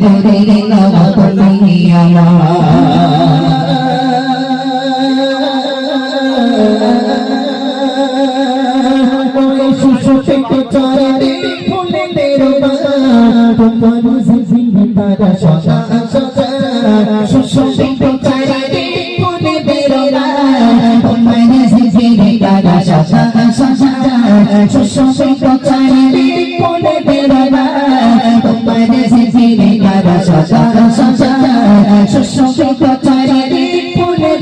ধরে নাও তুমি আমার সুশোভিত চরণে ফুলের তোমার জিন্দারা সজা সজা সুশোভিত চরণে ফুলের তোমার জিন্দারা সজা সজা সুশোভিত চরণে ফুলের তোমার জিন্দারা সজা সজা সুশোভিত চরণে ফুলের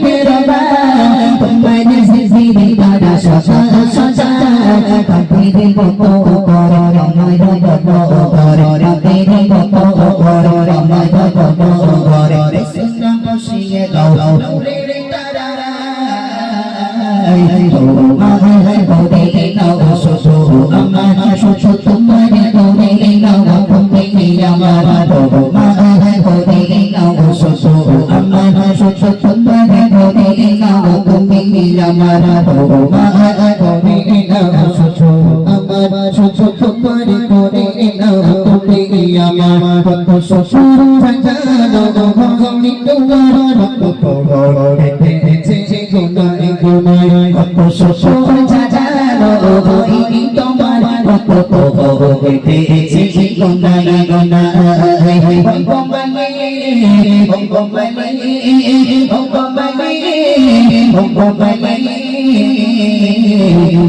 তোমার জিন্দারা সজা সজা কাঁদিরে কত কর রময় কত কর কাঁদিরে কত কর রময় কত কর কৃষ্ণ বসিয়ে দাও রে তারা আমার গোরে নাও সুসু আমার সুসু তোমার গোরে নাও তুমি আমার আমার গোরে নাও সুসু আমার সুসু তোমার গোরে নাও তুমি আমার আমার গোরে নাও সুসু আমার সুসু তোমার গোরে নাও তুমি আমার কত শ্বশুর জানো ভগনি তোমার কত পেতেছে গুনাই গুনাই কত শ্বশুর জানো ভগনি তোমার কত পেতেছে গুনাই গুনাই ভগবানে ভগবানে ভগবানে ভগবানে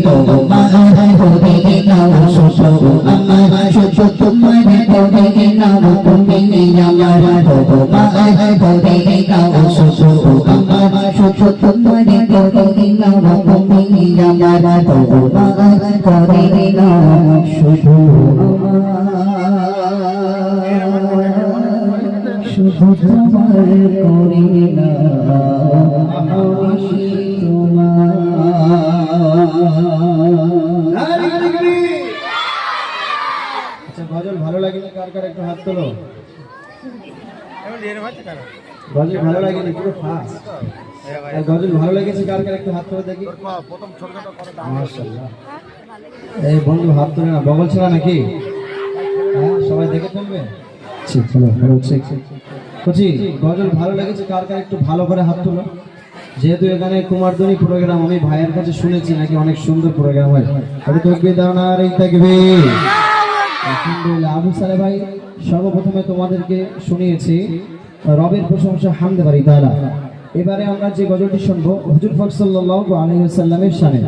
তোমার গোরে নাও সুসু আমার সুসু তোমার গোরে নাও তুমি আমার তোমার গোরে নাও সুসু আমার সুসু তোমার গোরে নাও তুমি আমার তোমার গোরে নাও সুসু শুধু তোমার গোরে নাও তোমার গজল ভালো লাগেনি কার কার একটু হাত তোলো গজল ভালো লাগেনি পুরো ফাস্ট গজল ভালো লেগেছে কার কার একটু হাত তোলো দেখি মাশাআল্লাহ এই বন্ধু হাত তোলে না বগল ছেড়া নাকি হ্যাঁ সবাই দেখে ফেলবে ঠিক চলো বলছি গজল ভালো লেগেছে কার কার একটু ভালো করে হাত তোলো যেহেতু এখানে কুমারধ্বনি প্রোগ্রাম আমি ভাইয়ের কাছে শুনেছি নাকি অনেক সুন্দর প্রোগ্রাম হয় তাহলে তকবীর দাও না আর এই তাকবীর আলহামদুলিল্লাহ আবু সালে ভাই সর্বপ্রথমে তোমাদেরকে শুনিয়েছি রবের প্রশংসা হামদে বারি তাআলা এবারে আমরা যে গজলটি শুনবো হুজুর পাক সাল্লাল্লাহু আলাইহি ওয়াসাল্লামের শানে